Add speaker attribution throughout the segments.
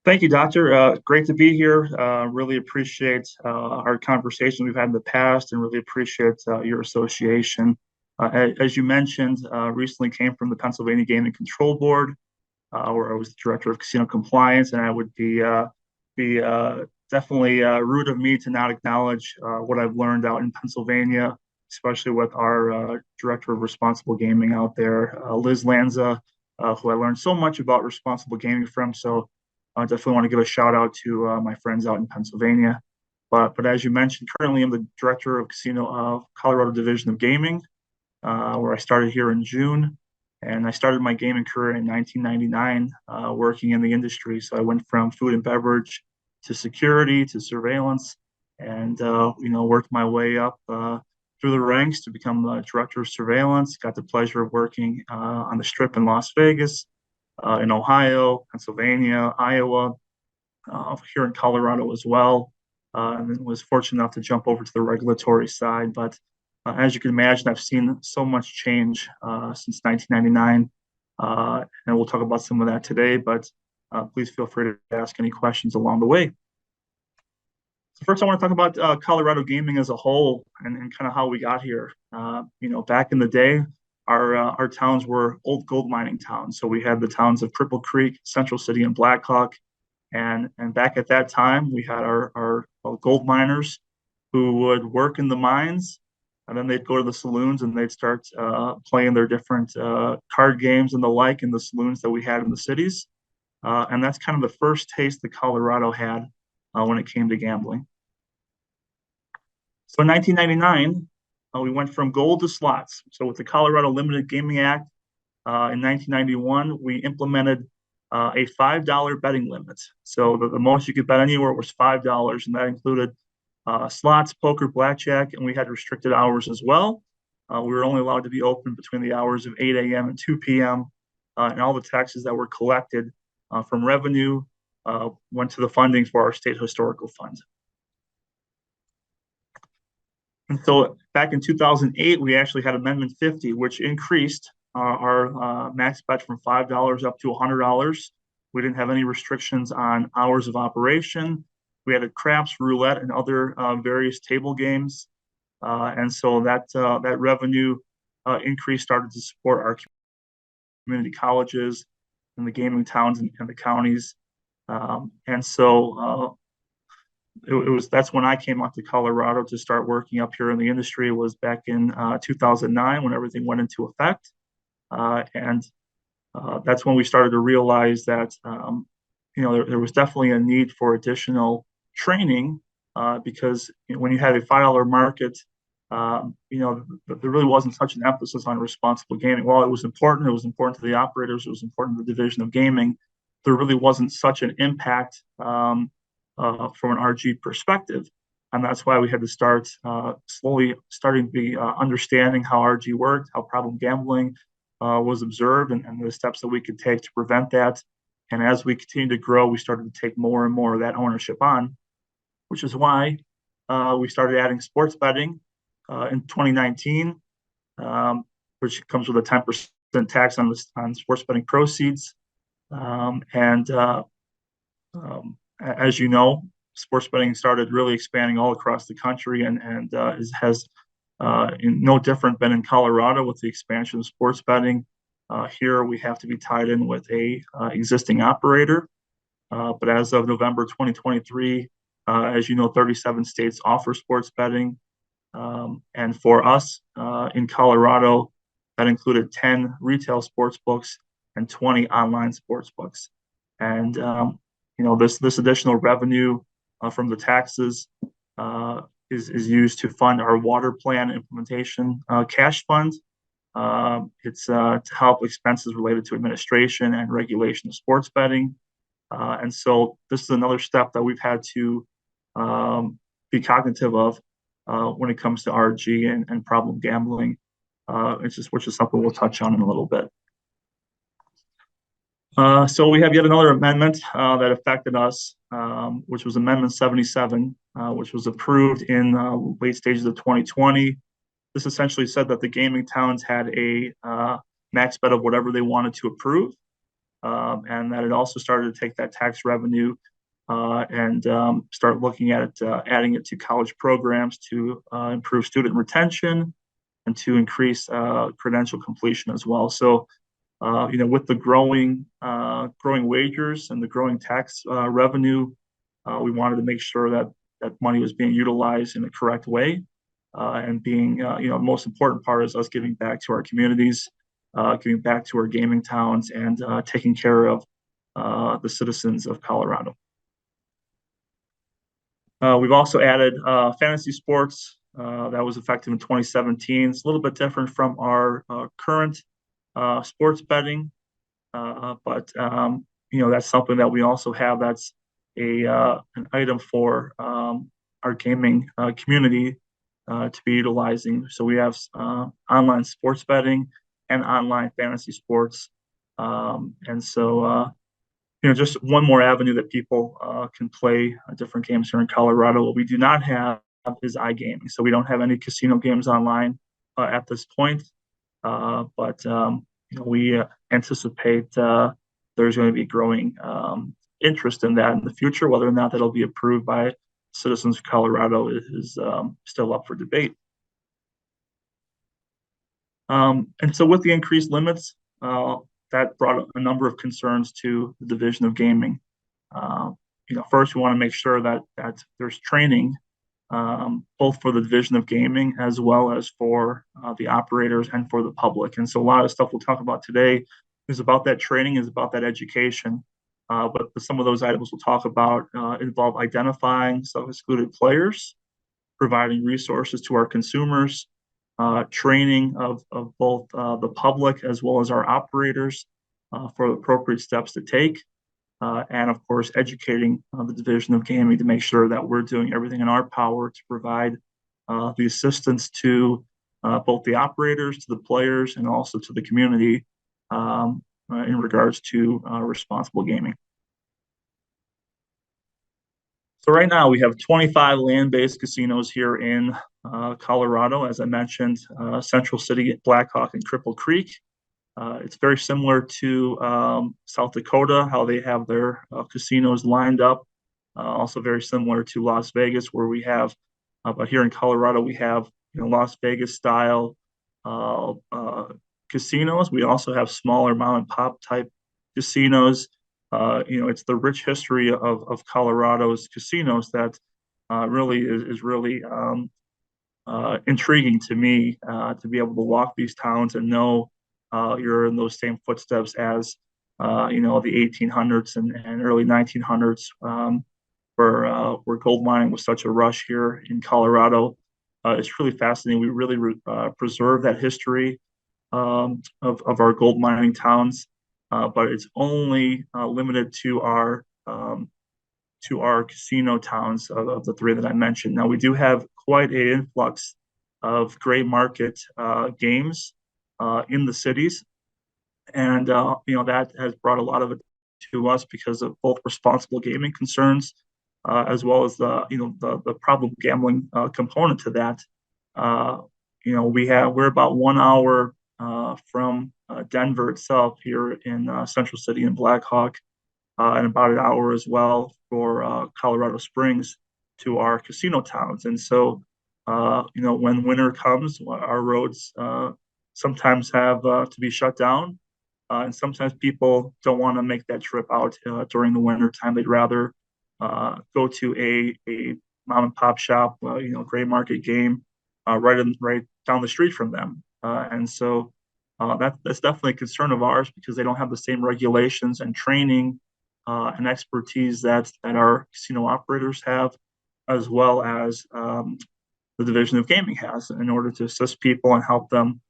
Speaker 1: Thank you, Doctor. Great to be here. Really appreciate our conversation we've had in the past and really appreciate your association. As you mentioned, recently came from the Pennsylvania Gaming Control Board, where I was the Director of Casino Compliance, and I would be definitely rude of me to not acknowledge what I've learned out in Pennsylvania, especially with our Director of Responsible Gaming out there, Liz Lanza, who I learned so much about responsible gaming from. So I definitely want to give a shout out to my friends out in Pennsylvania. But as you mentioned, currently I'm the director of Casino Colorado Division of Gaming, where I started here in June. And I started my gaming career in 1999, working in the industry. So I went from food and beverage to security to surveillance, and worked my way up through the ranks to become the director of surveillance. Got the pleasure of working on the Strip in Las Vegas, in Ohio, Pennsylvania, Iowa, here in Colorado as well, and then was fortunate enough to jump over to the regulatory side. But as you can imagine, I've seen so much change since 1999, and we'll talk about some of that today. But please feel free to ask any questions along the way. So first, I want to talk about Colorado gaming as a whole and kind of how we got here. Back in the day, our towns were old gold mining towns. So we had the towns of Cripple Creek, Central City, and Blackhawk. And back at that time, we had our gold miners who would work in the mines, and then they'd go to the saloons and they'd start playing their different card games and the like in the saloons that we had in the cities. And that's kind of the first taste that Colorado had when it came to gambling. So in 1999, we went from gold to slots. So with the Colorado Limited Gaming Act in 1991, we implemented a $5 betting limit. So the most you could bet anywhere was $5, and that included slots, poker, blackjack, and we had restricted hours as well. We were only allowed to be open between the hours of 8 a.m. and 2 p.m., and all the taxes that were collected from revenue went to the funding for our state historical fund. And so back in 2008, we actually had Amendment 50, which increased our max bet from $5 up to $100. We didn't have any restrictions on hours of operation. We had a craps, roulette, and other various table games. And so that revenue increase started to support our community colleges and the gaming towns and the counties. And so that's when I came out to Colorado to start working up here in the industry. It was back in 2009 when everything went into effect. And that's when we started to realize that there was definitely a need for additional training because when you had a $5 market, there really wasn't such an emphasis on responsible gaming. While it was important to the operators, it was important to the division of gaming. There really wasn't such an impact from an RG perspective. And that's why we had to start slowly starting to be understanding how RG worked, how problem gambling was observed, and the steps that we could take to prevent that. And as we continued to grow, we started to take more and more of that ownership on, which is why we started adding sports betting in 2019, which comes with a 10% tax on sports betting proceeds. As you know, sports betting started really expanding all across the country and has no different been in Colorado with the expansion of sports betting. Here we have to be tied in with a existing operator. But as of November 2023, as you know, 37 states offer sports betting. And for us in Colorado, that included 10 retail sports books and 20 online sports books. And this additional revenue from the taxes is used to fund our water plan implementation cash fund. It's to help expenses related to administration and regulation of sports betting. And so this is another step that we've had to be cognitive of when it comes to RG and problem gambling, which is something we'll touch on in a little bit. So we have yet another amendment that affected us, which was Amendment 77, which was approved in late stages of 2020. This essentially said that the gaming towns had a max bet of whatever they wanted to approve. and that it also started to take that tax revenue and start looking at it, adding it to college programs to improve student retention and to increase credential completion as well. So, with the growing wagers and the growing tax revenue, we wanted to make sure that that money was being utilized in the correct way, and being, the most important part is us giving back to our communities, giving back to our gaming towns, and taking care of the citizens of Colorado. We've also added fantasy sports. That was effective in 2017. It's a little bit different from our current sports betting, but that's something that we also have. That's an item for our gaming community to be utilizing. So we have online sports betting and online fantasy sports, and so just one more avenue that people can play different games here in Colorado. What we do not have is iGaming, so we don't have any casino games online at this point. But we anticipate there's going to be growing interest in that in the future. Whether or not that'll be approved by citizens of Colorado is still up for debate. And so with the increased limits, that brought a number of concerns to the Division of Gaming. First, we want to make sure that there's training, both for the Division of Gaming as well as for the operators and for the public. And so a lot of stuff we'll talk about today is about that training, is about that education. But some of those items we'll talk about involve identifying self-excluded players, providing resources to our consumers, training of both the public as well as our operators for the appropriate steps to take, and of course, educating the Division of Gaming to make sure that we're doing everything in our power to provide the assistance to both the operators, to the players, and also to the community in regards to responsible gaming. So right now we have 25 land-based casinos here in Colorado. As I mentioned, Central City, Blackhawk, and Cripple Creek. It's very similar to South Dakota, how they have their casinos lined up. Also very similar to Las Vegas, where we have, but here in Colorado, we have Las Vegas style casinos. We also have smaller mom and pop type casinos. It's the rich history of Colorado's casinos that really is really intriguing to me, to be able to walk these towns and know you're in those same footsteps as the 1800s and early 1900s, where gold mining was such a rush here in Colorado. It's really fascinating. We really preserve that history of our gold mining towns, but it's only limited to our casino towns of the three that I mentioned. Now we do have quite an influx of gray market games in the cities, and that has brought a lot of it to us because of both responsible gaming concerns, as well as the problem gambling component to that. We're about 1 hour from Denver itself here in Central City and Blackhawk, and about an hour as well for Colorado Springs to our casino towns. And so, when winter comes, our roads sometimes have to be shut down, and sometimes people don't want to make that trip out during the winter time. They'd rather go to a mom and pop shop, gray market game right down the street from them. And so that's definitely a concern of ours because they don't have the same regulations and training and expertise that our casino operators have, as well as the Division of Gaming has, in order to assist people and help them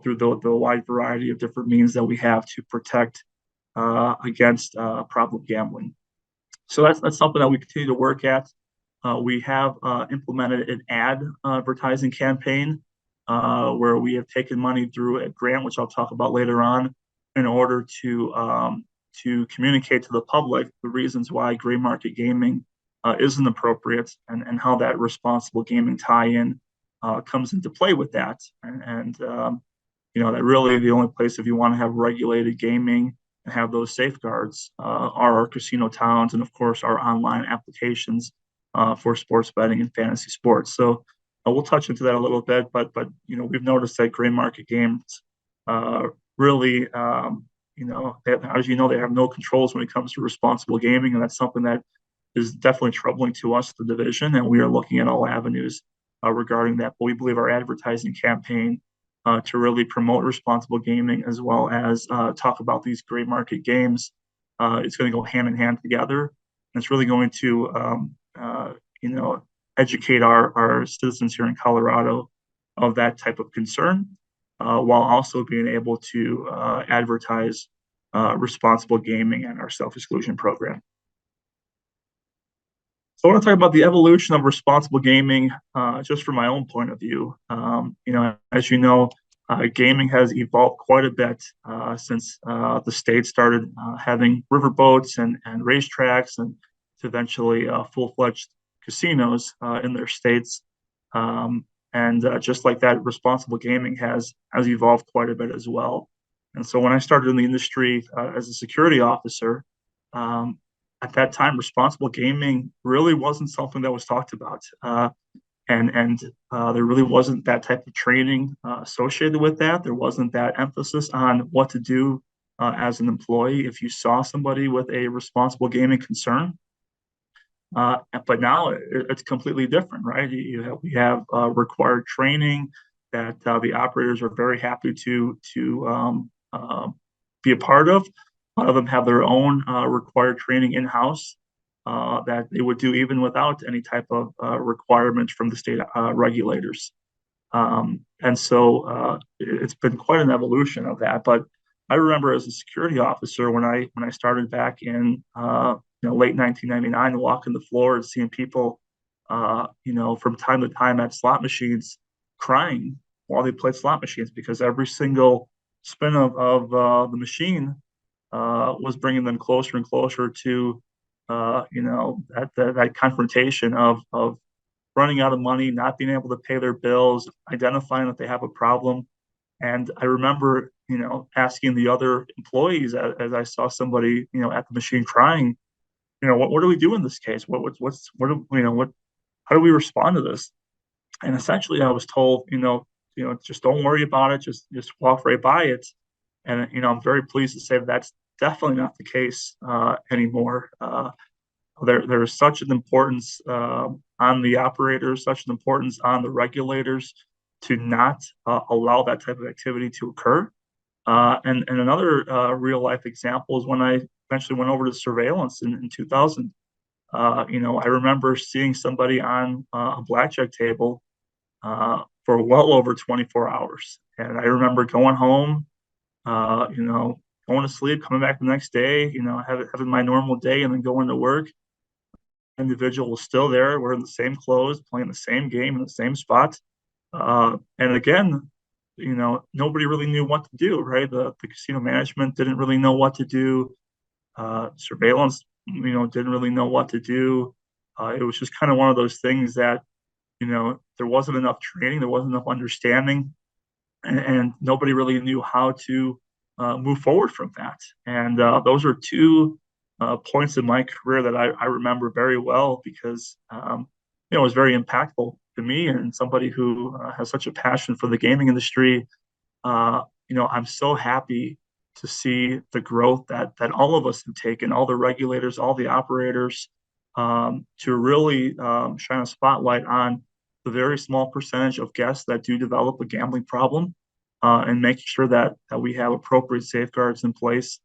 Speaker 1: through the wide variety of different means that we have to protect against problem gambling. So that's something that we continue to work at. We have implemented an ad advertising campaign where we have taken money through a grant, which I'll talk about later on, in order to communicate to the public the reasons why gray market gaming isn't appropriate, and how that responsible gaming tie-in comes into play with that. And that really the only place, if you want to have regulated gaming and have those safeguards are our casino towns and, of course, our online applications for sports betting and fantasy sports. So we'll touch into that a little bit, but we've noticed that gray market games really, as you know, they have no controls when it comes to responsible gaming, and that's something that is definitely troubling to us, the division, and we are looking at all avenues regarding that. But we believe our advertising campaign to really promote responsible gaming as well as talk about these gray market games, it's going to go hand in hand together. And it's really going to, educate our citizens here in Colorado of that type of concern, while also being able to advertise responsible gaming and our self-exclusion program. So I want to talk about the evolution of responsible gaming, just from my own point of view. As you know, gaming has evolved quite a bit since the state started having riverboats and racetracks, and to eventually full-fledged casinos in their states. And just like that, responsible gaming has evolved quite a bit as well. And so when I started in the industry as a security officer, at that time, responsible gaming really wasn't something that was talked about. And there really wasn't that type of training associated with that. There wasn't that emphasis on what to do as an employee if you saw somebody with a responsible gaming concern. But now it's completely different, right? We have required training that the operators are very happy to be a part of. A lot of them have their own required training in-house that they would do even without any type of requirement from the state regulators. And so it's been quite an evolution of that. But I remember as a security officer when I started back in late 1999, walking the floor and seeing people, from time to time at slot machines crying while they played slot machines because every single spin of the machine was bringing them closer and closer to, that confrontation of running out of money, not being able to pay their bills, identifying that they have a problem. And I remember, asking the other employees as I saw somebody, at the machine crying, what do we do in this case? How do we respond to this? And essentially, I was told, just don't worry about it, just walk right by it. And I'm very pleased to say that that's definitely not the case anymore. There is such an importance on the operators, such an importance on the regulators to not allow that type of activity to occur. And another real life example is when I eventually went over to surveillance in 2000. I remember seeing somebody on a blackjack table for well over 24 hours. And I remember going home, going to sleep, coming back the next day, having my normal day and then going to work. Individual was still there, wearing the same clothes, playing the same game in the same spot. And again, nobody really knew what to do, right? The casino management didn't really know what to do. Surveillance, didn't really know what to do. It was just kind of one of those things that, there wasn't enough training, there wasn't enough understanding, and nobody really knew how to move forward from that. And those are two points in my career that I remember very well because, it was very impactful to me and somebody who has such a passion for the gaming industry. I'm so happy to see the growth that all of us have taken, all the regulators, all the operators, to really shine a spotlight on the very small percentage of guests that do develop a gambling problem, and making sure that we have appropriate safeguards in place,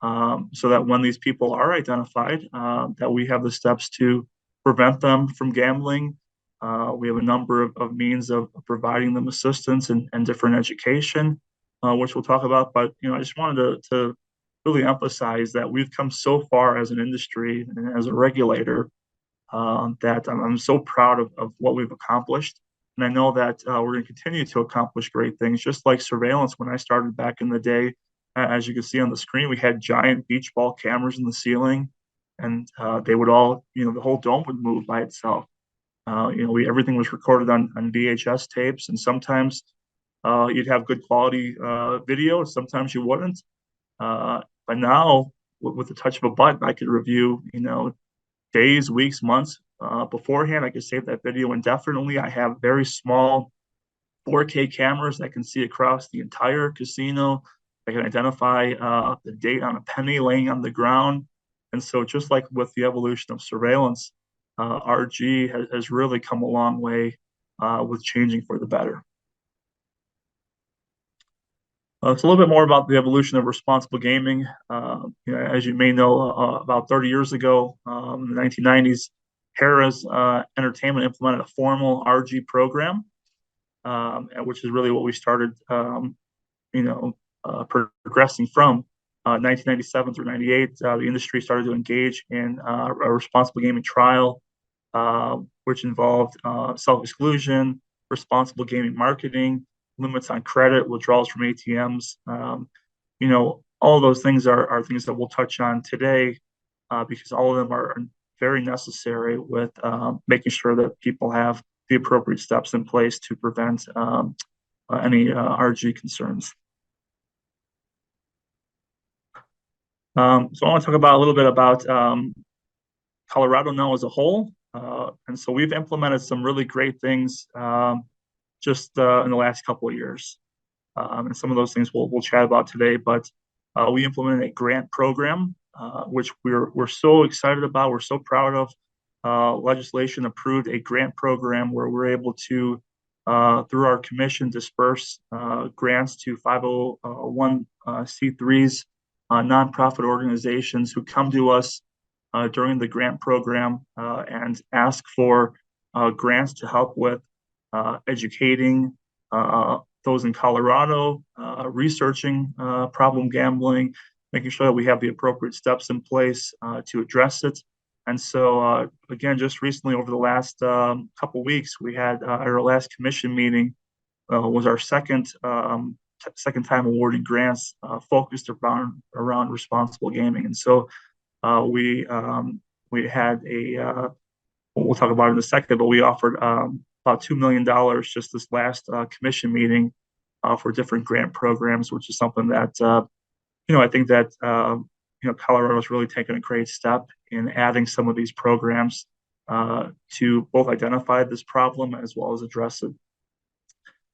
Speaker 1: so that when these people are identified, that we have the steps to prevent them from gambling. We have a number of means of providing them assistance and different education, which we'll talk about. But I just wanted to really emphasize that we've come so far as an industry and as a regulator, that I'm so proud of what we've accomplished. And I know that we're going to continue to accomplish great things, just like surveillance. When I started back in the day, as you can see on the screen, we had giant beach ball cameras in the ceiling, and they would all, the whole dome would move by itself. Everything was recorded on VHS tapes, and sometimes you'd have good quality video, sometimes you wouldn't. But now, with the touch of a button, I could review, days, weeks, months beforehand. I could save that video indefinitely. I have very small 4K cameras that can see across the entire casino. I can identify the date on a penny laying on the ground. And so, just like with the evolution of surveillance, RG has really come a long way with changing for the better. It's a little bit more about the evolution of responsible gaming. As you may know, about 30 years ago, in the 1990s, Harrah's Entertainment implemented a formal RG program, which is really what we started, progressing from 1997 through 98. The industry started to engage in a responsible gaming trial, which involved self-exclusion, responsible gaming marketing, limits on credit, withdrawals from ATMs. All of those things are things that we'll touch on today because all of them are very necessary with making sure that people have the appropriate steps in place to prevent any RG concerns. So I want to talk about a little bit about Colorado now as a whole. And so we've implemented some really great things just in the last couple of years. And some of those things we'll chat about today. But we implemented a grant program, which we're so excited about. We're so proud of. Legislation approved a grant program where we're able to, through our commission, disperse grants to 501c3s, nonprofit organizations who come to us during the grant program and ask for grants to help with educating those in Colorado, researching problem gambling, making sure that we have the appropriate steps in place to address it. And so, again, just recently over the last couple of weeks, we had our last commission meeting was our second time awarding grants focused around responsible gaming. And so we had we'll talk about it in a second, but we offered about $2 million just this last commission meeting for different grant programs, which is something that, I think that, Colorado has really taken a great step in adding some of these programs to both identify this problem as well as address it.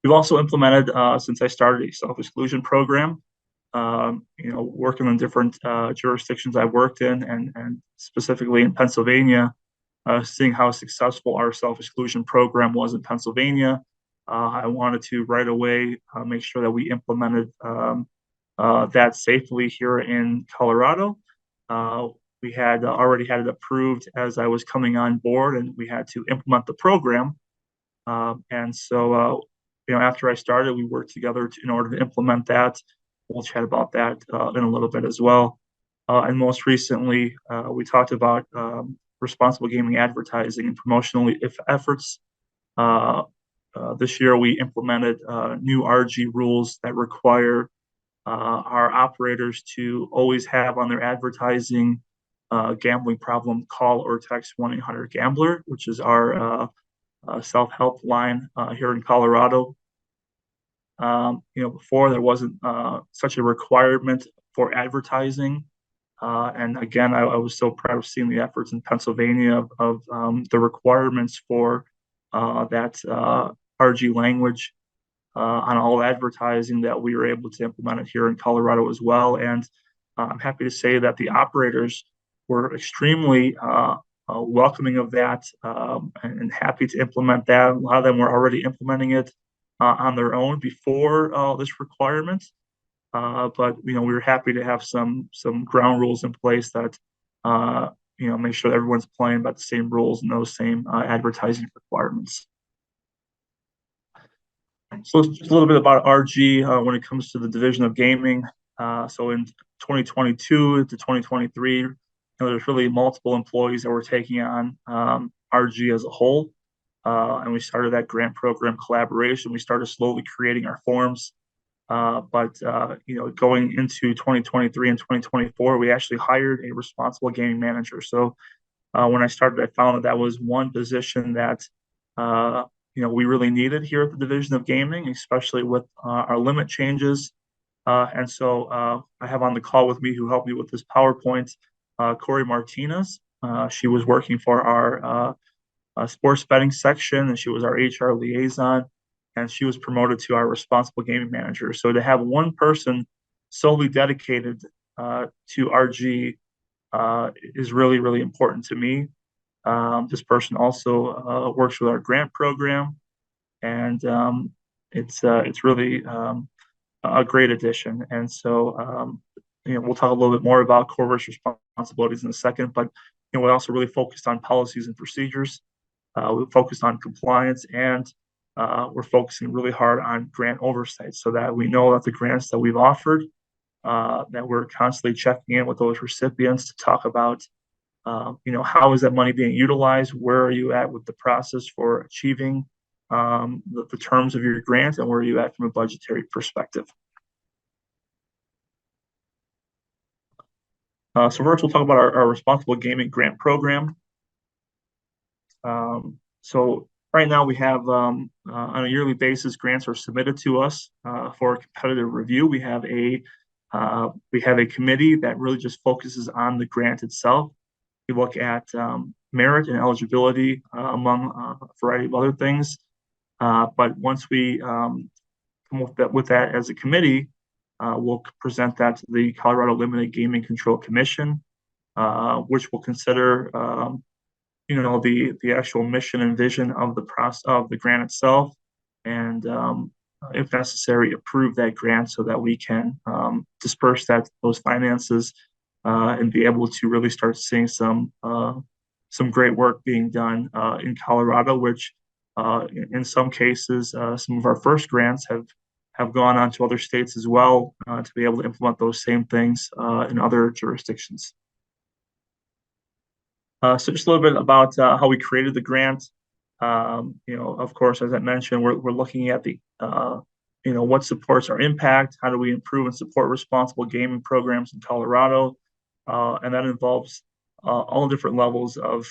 Speaker 1: We've also implemented, since I started, a self-exclusion program, working in different jurisdictions I've worked in, and specifically in Pennsylvania, seeing how successful our self-exclusion program was in Pennsylvania. I wanted to right away make sure that we implemented that safely here in Colorado. We had already had it approved as I was coming on board, and we had to implement the program. And so, after I started, we worked together in order to implement that. We'll chat about that in a little bit as well. And most recently, we talked about responsible gaming advertising and promotional efforts. This year, we implemented new RG rules that require our operators to always have on their advertising gambling problem, call or text 1-800-GAMBLER, which is our self-help line here in Colorado. Before there wasn't such a requirement for advertising. And again, I was so proud of seeing the efforts in Pennsylvania of the requirements for that RG language on all advertising that we were able to implement it here in Colorado as well. And I'm happy to say that the operators were extremely welcoming of that and happy to implement that. A lot of them were already implementing it on their own before this requirement. But we were happy to have some ground rules in place that make sure that everyone's playing by the same rules and those same advertising requirements. So just a little bit about RG when it comes to the division of gaming. So in 2022 to 2023, there's really multiple employees that were taking on RG as a whole. And we started that grant program collaboration. We started slowly creating our forms. But going into 2023 and 2024, we actually hired a responsible gaming manager. So when I started, I found that was one position that we really needed here at the Division of Gaming, especially with our limit changes And so I have on the call with me who helped me with this PowerPoint, Corey Martinez. She was working for our sports betting section, and she was our HR liaison, and she was promoted to our responsible gaming manager. So to have one person solely dedicated to RG is really, really important to me. This person also works with our grant program, and it's really a great addition. And so, we'll talk a little bit more about Corvus responsibilities in a second, but we also really focused on policies and procedures. We focused on compliance, and we're focusing really hard on grant oversight so that we know that the grants that we've offered, that we're constantly checking in with those recipients to talk about, how is that money being utilized? Where are you at with the process for achieving the terms of your grant, and where are you at from a budgetary perspective? So first, we'll talk about our responsible gaming grant program. So right now we have on a yearly basis, grants are submitted to us for competitive review. We have a committee that really just focuses on the grant itself. We look at merit and eligibility among a variety of other things. But once we come with that as a committee, we'll present that to the Colorado Limited Gaming Control Commission, which will consider the actual mission and vision of the process of the grant itself, and if necessary, approve that grant so that we can disperse those finances and be able to really start seeing some great work being done in Colorado, which in some cases, some of our first grants have gone on to other states as well to be able to implement those same things in other jurisdictions. So just a little bit about how we created the grant. Of course, as I mentioned, we're looking at what supports our impact, how do we improve and support responsible gaming programs in Colorado, and that involves all different levels of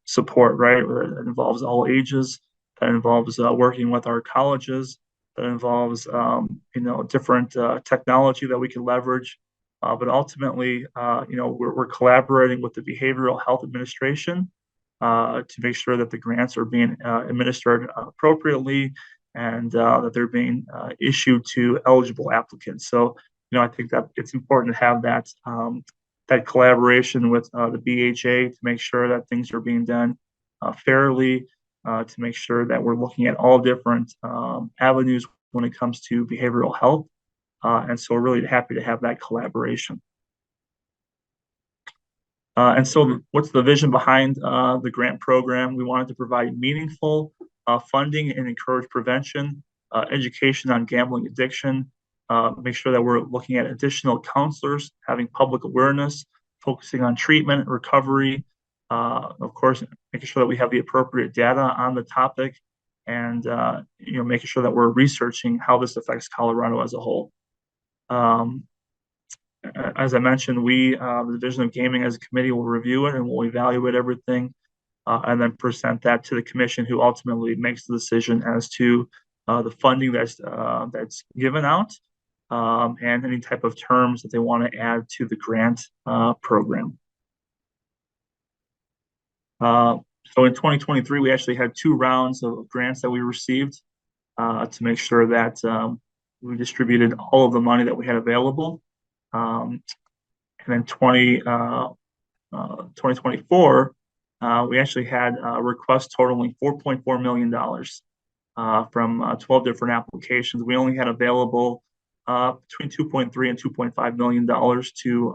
Speaker 1: support, right? It involves all ages. That involves working with our colleges. That involves different technology that we can leverage. But ultimately, we're collaborating with the Behavioral Health Administration to make sure that the grants are being administered appropriately, and that they're being issued to eligible applicants. So, I think that it's important to have that collaboration with the BHA to make sure that things are being done fairly, to make sure that we're looking at all different avenues when it comes to behavioral health. And so we're really happy to have that collaboration. And so what's the vision behind the grant program? We wanted to provide meaningful funding and encourage prevention, education on gambling addiction, make sure that we're looking at additional counselors, having public awareness, focusing on treatment, recovery, of course, making sure that we have the appropriate data on the topic, and making sure that we're researching how this affects Colorado as a whole. As I mentioned, the Division of Gaming as a committee will review it and will evaluate everything, and then present that to the commission, who ultimately makes the decision as to the funding that's given out, and any type of terms that they want to add to the grant program. So in 2023, we actually had 2 rounds of grants that we received to make sure that we distributed all of the money that we had available. And then 2024, we actually had requests totaling $4.4 million from 12 different applications. We only had available between $2.3 and $2.5 million to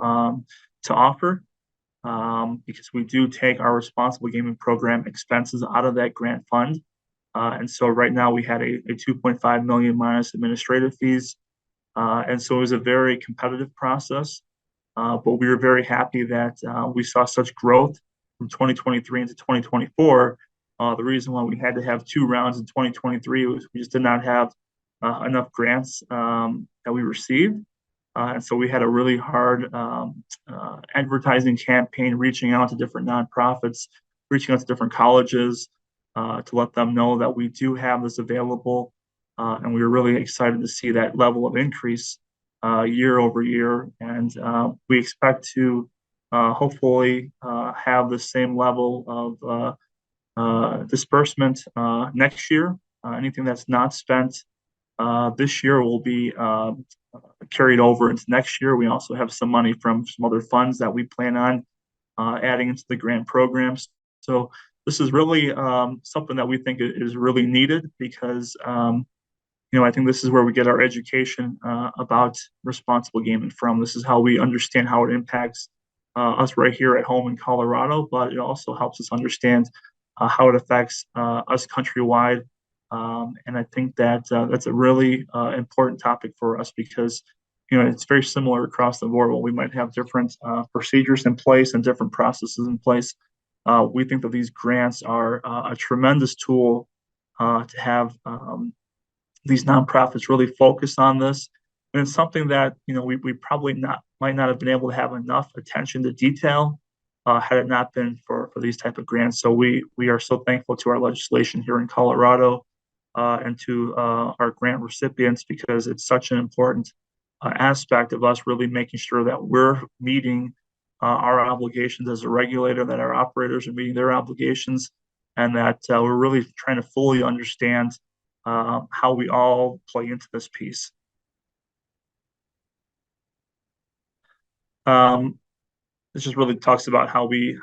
Speaker 1: offer, because we do take our responsible gaming program expenses out of that grant fund. And so right now we had a $2.5 million minus administrative fees. And so it was a very competitive process, but we were very happy that we saw such growth from 2023 into 2024. The reason why we had to have 2 rounds in 2023 was we just did not have enough grants that we received. And so we had a really hard advertising campaign, reaching out to different nonprofits, reaching out to different colleges to let them know that we do have this available. And we were really excited to see that level of increase year over year, and we expect to hopefully have the same level of disbursement next year. Anything that's not spent this year will be carried over into next year. We also have some money from some other funds that we plan on adding into the grant programs. So this is really something that we think is really needed because I think this is where we get our education about responsible gaming from. This is how we understand how it impacts us right here at home in Colorado, but it also helps us understand how it affects us countrywide. And I think that that's a really important topic for us because it's very similar across the board. While we might have different procedures in place and different processes in place, we think that these grants are a tremendous tool to have these nonprofits really focus on this. And it's something that we probably might not have been able to have enough attention to detail had it not been for these type of grants. So we are so thankful to our legislation here in Colorado and to our grant recipients because it's such an important aspect of us really making sure that we're meeting our obligations as a regulator, that our operators are meeting their obligations, and that we're really trying to fully understand how we all play into this piece. This just really talks about how we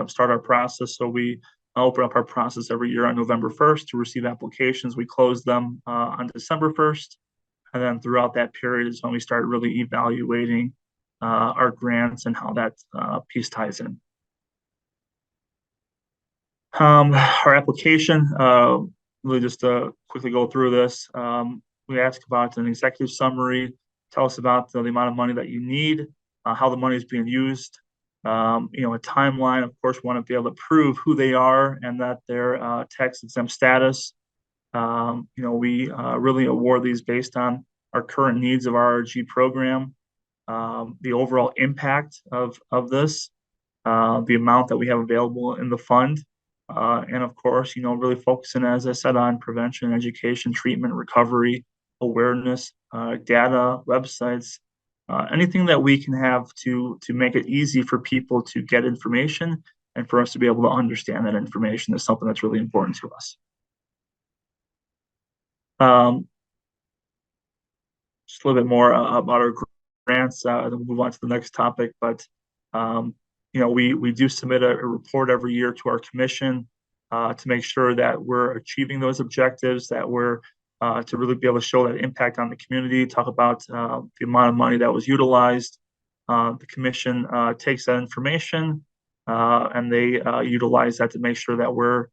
Speaker 1: start our process. So we open up our process every year on November 1st to receive applications. We close them on December 1st. And then throughout that period is when we start really evaluating our grants and how that piece ties in. Our application, really just to quickly go through this, we ask about an executive summary, tell us about the amount of money that you need, how the money is being used, a timeline. Of course, we want to be able to prove who they are and that they're tax exempt status. We really award these based on our current needs of our RRG program, the overall impact of this, the amount that we have available in the fund, and of course, really focusing, as I said, on prevention, education, treatment, recovery, awareness, data, websites, anything that we can have to make it easy for people to get information and for us to be able to understand that information is something that's really important to us. Just a little bit more about our grants, then we'll move on to the next topic. But we do submit a report every year to our commission to make sure that we're achieving those objectives, that we're to really be able to show that impact on the community, talk about the amount of money that was utilized. The commission takes that information and they utilize that to make sure that we're,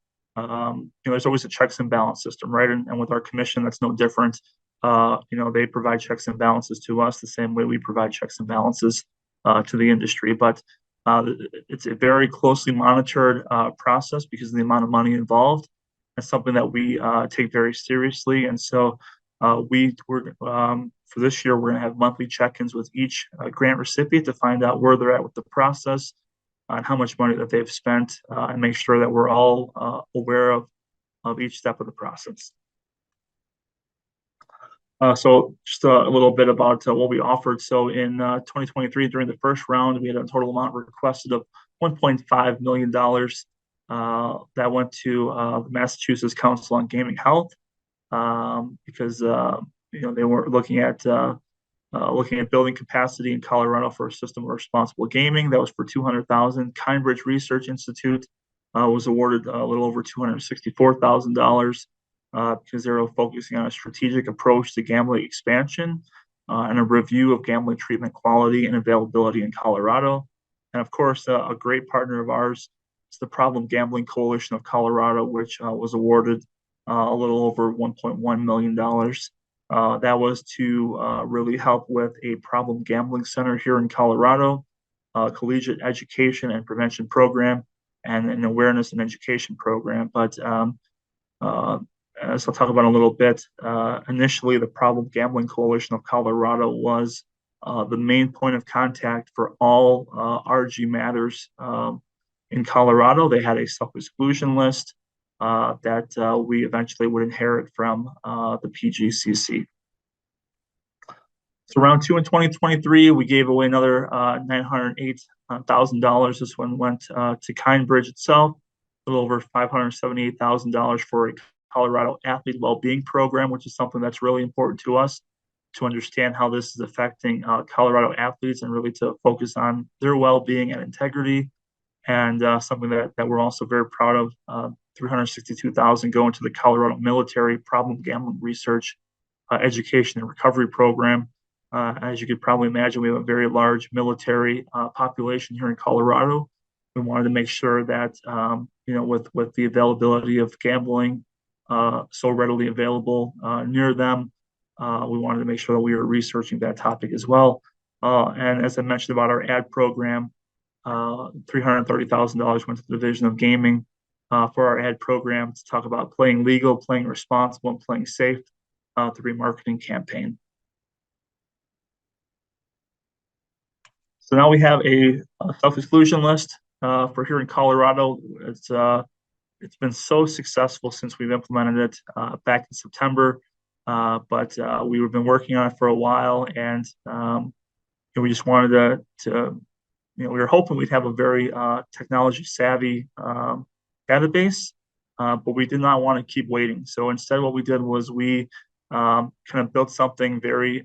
Speaker 1: there's always a checks and balance system, right? And with our commission, that's no different. They provide checks and balances to us the same way we provide checks and balances to the industry. But it's a very closely monitored process because of the amount of money involved. It's something that we take very seriously. And so we're for this year, we're going to have monthly check-ins with each grant recipient to find out where they're at with the process and how much money that they've spent and make sure that we're all aware of each step of the process. So just a little bit about what we offered. So in 2023, during the first round, we had a total amount requested of $1.5 million that went to the Massachusetts Council on Gaming Health because they were looking at building capacity in Colorado for a system of responsible gaming. That was for $200,000. Kindbridge Research Institute was awarded a little over $264,000. Because they're focusing on a strategic approach to gambling expansion and a review of gambling treatment quality and availability in Colorado. And of course, a great partner of ours is the Problem Gambling Coalition of Colorado, which was awarded a little over $1.1 million. That was to really help with a problem gambling center here in Colorado, collegiate education and prevention program, and an awareness and education program. But as I'll talk about in a little bit, initially the Problem Gambling Coalition of Colorado was the main point of contact for all RG matters in Colorado. They had a self-exclusion list that we eventually would inherit from the PGCC. So round two in 2023, we gave away another $908,000. This one went to Kindbridge itself, a little over $578,000 for a Colorado athlete well-being program, which is something that's really important to us to understand how this is affecting Colorado athletes and really to focus on their well-being and integrity. And something that we're also very proud of, 362,000 going to the Colorado Military Problem Gambling Research Education and Recovery Program. As you could probably imagine, we have a very large military population here in Colorado. We wanted to make sure that with the availability of gambling so readily available near them, we wanted to make sure that we were researching that topic as well. And as I mentioned about our ad program, $330,000 went to the Division of Gaming for our ad program to talk about playing legal, playing responsible, and playing safe through a marketing campaign. So now we have a self-exclusion list for here in Colorado. It's been so successful since we've implemented it back in September, but we've been working on it for a while, and we just wanted to we were hoping we'd have a very technology savvy database, but we did not want to keep waiting. So instead, what we did was we kind of built something very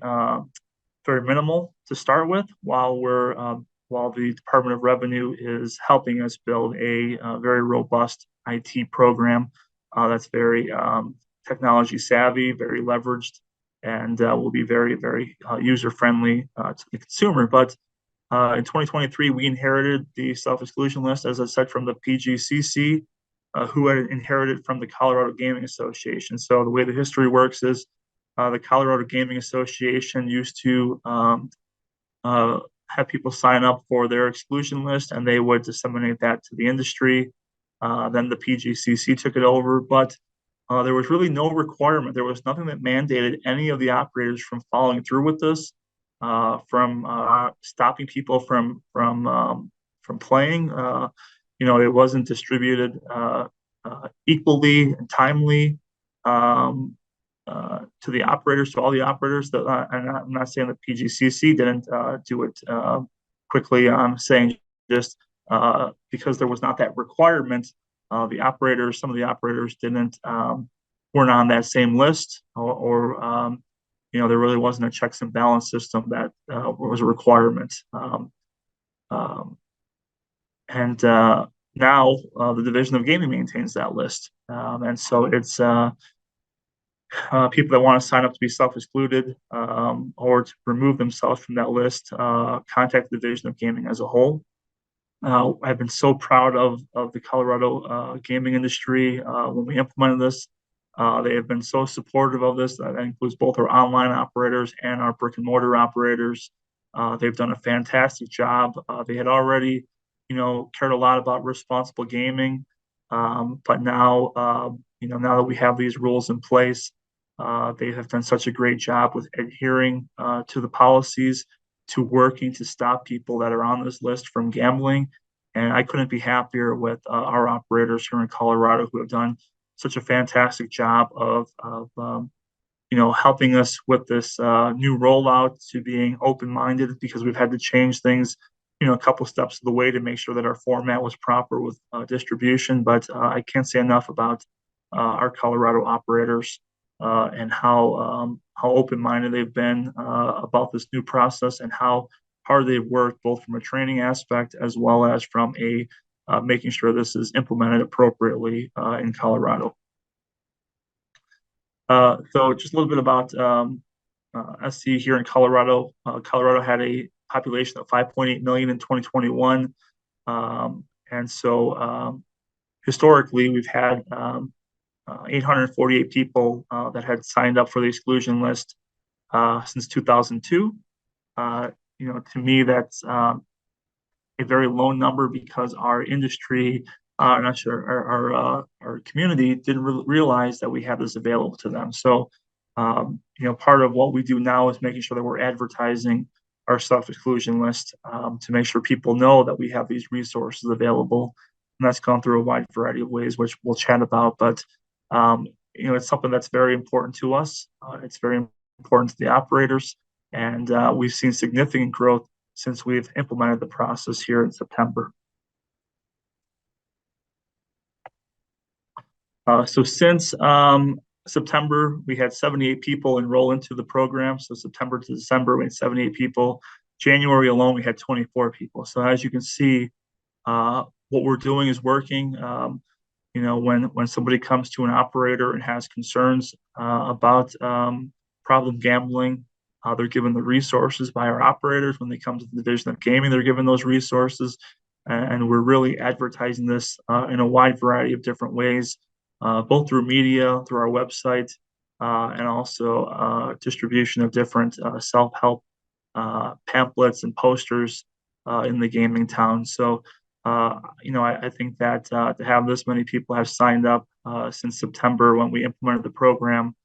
Speaker 1: minimal to start with, while the Department of Revenue is helping us build a very robust IT program that's very technology savvy, very leveraged, and will be very, very user friendly to the consumer. But in 2023, we inherited the self-exclusion list, as I said, from the PGCC, who had inherited from the Colorado Gaming Association. So the way the history works is the Colorado Gaming Association used to have people sign up for their exclusion list, and they would disseminate that to the industry. Then the PGCC took it over, but there was really no requirement. There was nothing that mandated any of the operators from following through with this, from stopping people from playing. It wasn't distributed equally and timely to the operators, to all the operators. That I'm not saying the PGCC didn't do it quickly. I'm saying just because there was not that requirement, some of the operators weren't on that same list, or there really wasn't a checks and balance system that was a requirement. And now the Division of Gaming maintains that list, and so it's people that want to sign up to be self-excluded or to remove themselves from that list, contact the Division of Gaming as a whole. I've been so proud of the Colorado gaming industry when we implemented this. They have been so supportive of this. That includes both our online operators and our brick and mortar operators. They've done a fantastic job. They had already, cared a lot about responsible gaming, but now, now that we have these rules in place, they have done such a great job with adhering to the policies, to working to stop people that are on this list from gambling. And I couldn't be happier with our operators here in Colorado, who have done such a fantastic job of helping us with this new rollout, to being open-minded, because we've had to change things, a couple steps of the way to make sure that our format was proper with distribution. But I can't say enough about our Colorado operators and how open-minded they've been about this new process, and how hard they've worked, both from a training aspect as well as from a making sure this is implemented appropriately in Colorado. So just a little bit about SC here in Colorado. Colorado had a population of 5.8 million in 2021. And so historically, we've had 848 people that had signed up for the exclusion list since 2002. To me, that's a very low number, because our industry, our community didn't realize that we had this available to them. So, part of what we do now is making sure that we're advertising our self-exclusion list to make sure people know that we have these resources available. And that's gone through a wide variety of ways, which we'll chat about. But it's something that's very important to us. It's very important to the operators. And we've seen significant growth since we've implemented the process here in September. So since September, we had 78 people enroll into the program. So September to December, we had 78 people. January alone, we had 24 people. So as you can see, what we're doing is working. When somebody comes to an operator and has concerns about problem gambling, they're given the resources by our operators. When they come to the Division of Gaming, they're given those resources, and we're really advertising this in a wide variety of different ways, both through media, through our website, and also distribution of different self-help pamphlets and posters in the gaming town. So I think that to have this many people have signed up since September when we implemented the program,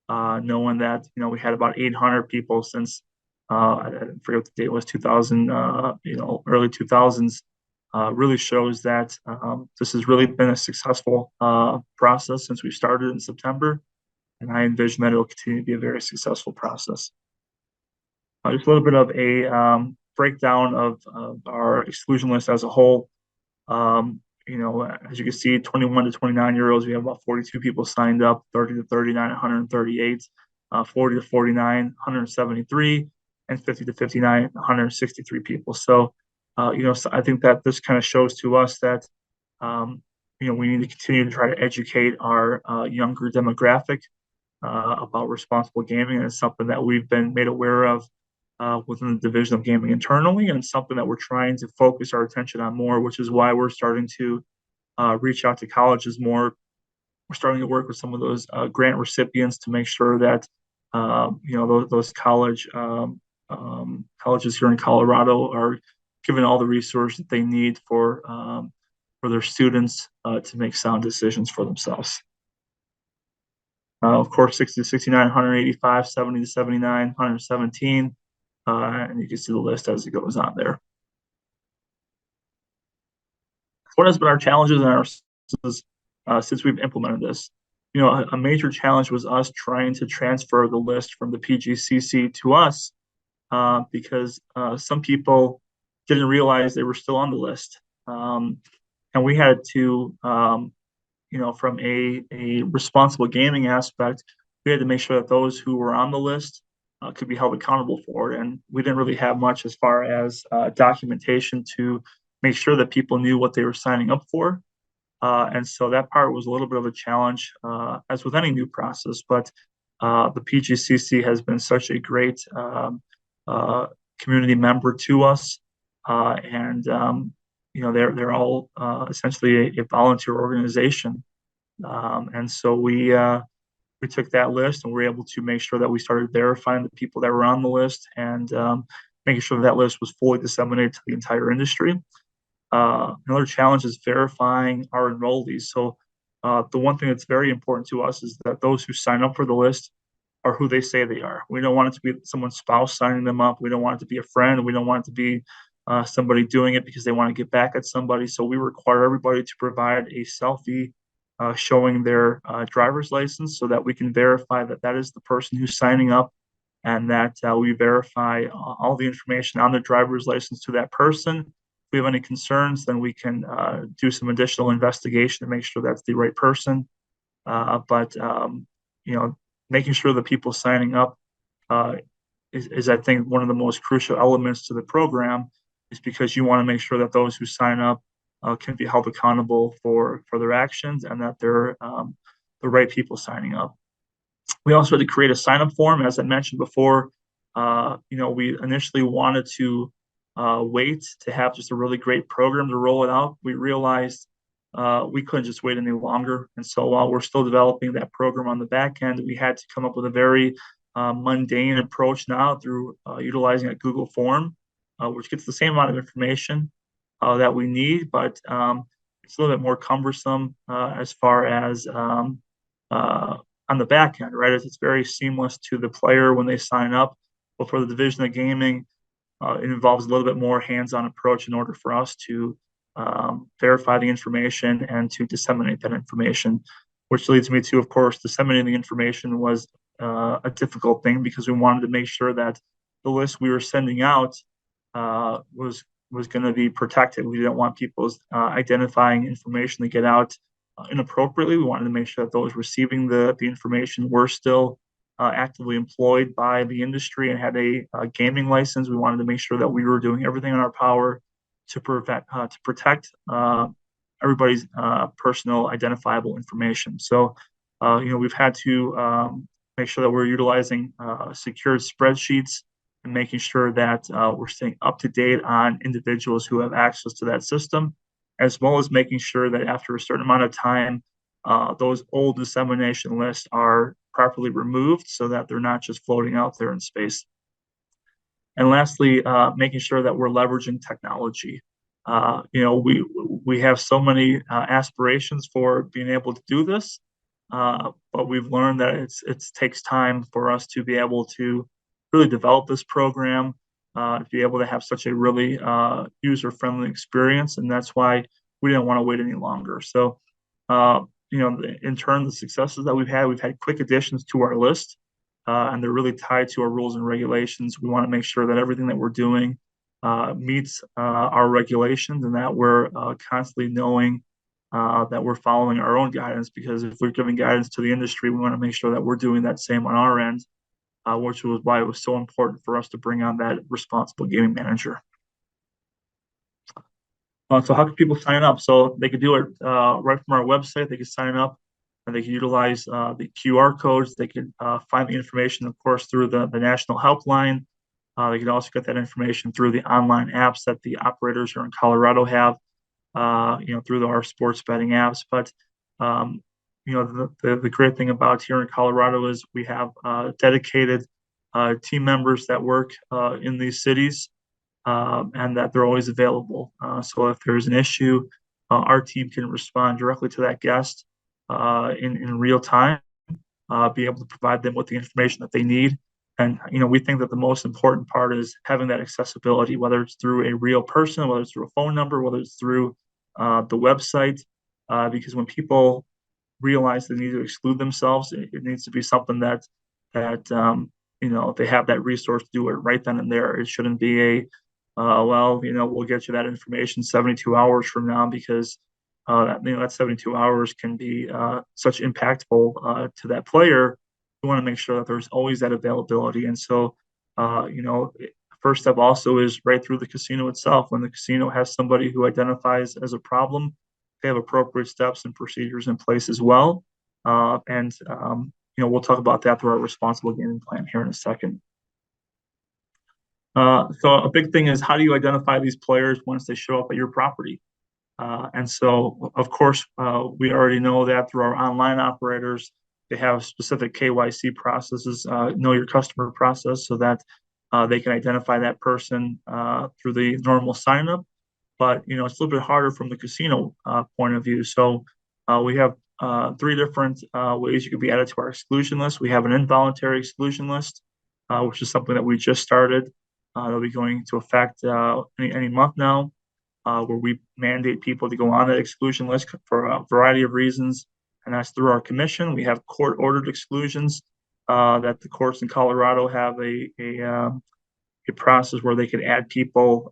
Speaker 1: knowing that we had about 800 people since I forget what the date was, 2000, early 2000s, really shows that this has really been a successful process since we started in September, and I envision that it will continue to be a very successful process. Just a little bit of a breakdown of our exclusion list as a whole. As you can see, 21 to 29-year-olds, we have about 42 people signed up, 30 to 39, 138, 40 to 49, 173, and 50 to 59, 163 people. So, so I think that this kind of shows to us that, we need to continue to try to educate our younger demographic about responsible gaming. And it's something that we've been made aware of within the Division of Gaming internally, and something that we're trying to focus our attention on more, which is why we're starting to reach out to colleges more. We're starting to work with some of those grant recipients to make sure that those colleges here in Colorado are given all the resources that they need for their students to make sound decisions for themselves. Of course, 60 to 69, 185, 70 to 79, 117. And you can see the list as it goes on there. What has been our challenges and our since we've implemented this? A major challenge was us trying to transfer the list from the PGCC to us because some people didn't realize they were still on the list. And we had to, from a responsible gaming aspect, we had to make sure that those who were on the list could be held accountable for it. And we didn't really have much as far as documentation to make sure that people knew what they were signing up for. And so that part was a little bit of a challenge, as with any new process. But the PGCC has been such a great community member to us. They're all essentially a volunteer organization. And so we took that list and we were able to make sure that we started verifying the people that were on the list and making sure that list was fully disseminated to the entire industry. Another challenge is verifying our enrollees. So the one thing that's very important to us is that those who sign up for the list are who they say they are. We don't want it to be someone's spouse signing them up. We don't want it to be a friend. We don't want it to be somebody doing it because they want to get back at somebody. So we require everybody to provide a selfie showing their driver's license so that we can verify that that is the person who's signing up, and that we verify all the information on the driver's license to that person. If we have any concerns, then we can do some additional investigation to make sure that's the right person. But making sure the people signing up is, I think, one of the most crucial elements to the program, is because you want to make sure that those who sign up can be held accountable for their actions, and that they're the right people signing up. We also had to create a sign-up form. As I mentioned before, we initially wanted to wait to have just a really great program to roll it out. We realized we couldn't just wait any longer. And so while we're still developing that program on the back end, we had to come up with a very mundane approach now through utilizing a Google form, which gets the same amount of information that we need, but it's a little bit more cumbersome as far as on the back end, right? It's very seamless to the player when they sign up. But for the Division of Gaming, it involves a little bit more hands-on approach in order for us to verify the information and to disseminate that information, which leads me to, of course, disseminating the information was a difficult thing because we wanted to make sure that the list we were sending out was going to be protected. We didn't want people's identifying information to get out inappropriately. We wanted to make sure that those receiving the information were still actively employed by the industry and had a gaming license. We wanted to make sure that we were doing everything in our power to protect everybody's personal identifiable information. So, we've had to make sure that we're utilizing secured spreadsheets and making sure that we're staying up to date on individuals who have access to that system, as well as making sure that after a certain amount of time, those old dissemination lists are properly removed so that they're not just floating out there in space. And lastly, making sure that we're leveraging technology. We have so many aspirations for being able to do this, but we've learned that it takes time for us to be able to really develop this program, to be able to have such a really user-friendly experience, and that's why we didn't want to wait any longer. So, in turn, the successes that we've had quick additions to our list, and they're really tied to our rules and regulations. We want to make sure that everything that we're doing meets our regulations and that we're constantly knowing that we're following our own guidance, because if we're giving guidance to the industry, we want to make sure that we're doing that same on our end, which was why it was so important for us to bring on that responsible gaming manager. So how can people sign up? So they could do it right from our website. They could sign up and they can utilize the QR codes. They could find the information, of course, through the national helpline. They can also get that information through the online apps that the operators here in Colorado have, through our sports betting apps. But, the great thing about here in Colorado is we have dedicated team members that work in these cities, and that they're always available. So if there's an issue, our team can respond directly to that guest in real time, be able to provide them with the information that they need. And, we think that the most important part is having that accessibility, whether it's through a real person, whether it's through a phone number, whether it's through the website, because when people realize they need to exclude themselves, it needs to be something that they have that resource to do it right then and there. It shouldn't be we'll get you that information 72 hours from now, because that 72 hours can be such impactful to that player. We want to make sure that there's always that availability. And so, first step also is right through the casino itself. When the casino has somebody who identifies as a problem, they have appropriate steps and procedures in place as well. We'll talk about that through our responsible gaming plan here in a second. So a big thing is, how do you identify these players once they show up at your property? And so, of course, we already know that through our online operators, they have specific KYC processes, know your customer process, so that they can identify that person through the normal sign up. But, it's a little bit harder from the casino point of view. So we have three different ways you can be added to our exclusion list. We have an involuntary exclusion list, which is something that we just started. That'll be going into effect any month now, where we mandate people to go on that exclusion list for a variety of reasons. And that's through our commission. We have court-ordered exclusions that the courts in Colorado have a process where they could add people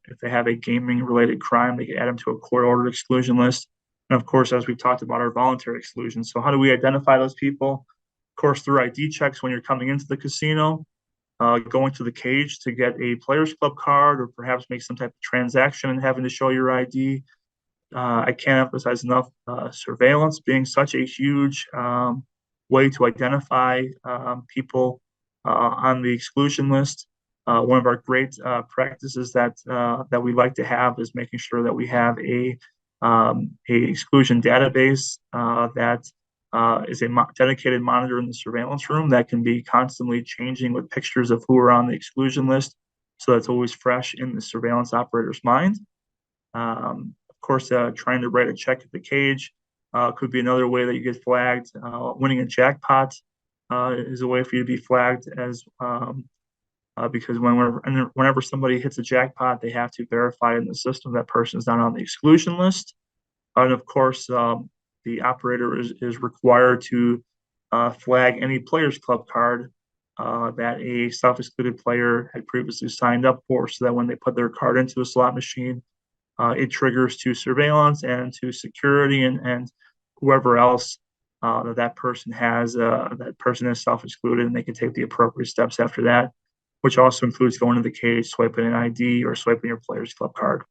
Speaker 1: if they have a gaming-related crime. They could add them to a court-ordered exclusion list. And of course, as we've talked about, our voluntary exclusion. So how do we identify those people? Of course, through ID checks when you're coming into the casino, going to the cage to get a Players Club card, or perhaps make some type of transaction and having to show your ID. I can't emphasize enough surveillance being such a huge way to identify people on the exclusion list. One of our great practices that we like to have is making sure that we have a exclusion database that is a dedicated monitor in the surveillance room that can be constantly changing with pictures of who are on the exclusion list, so that's always fresh in the surveillance operator's mind. Of course, trying to write a check at the cage could be another way that you get flagged. Winning a jackpot is a way for you to be flagged, as because whenever somebody hits a jackpot, they have to verify in the system that person is not on the exclusion list. And of course, the operator is required to flag any Players Club card that a self-excluded player had previously signed up for, so that when they put their card into a slot machine, it triggers to surveillance and to security and whoever else that person has. That person is self-excluded, and they can take the appropriate steps after that, which also includes going to the cage, swiping an ID, or swiping your player's club card.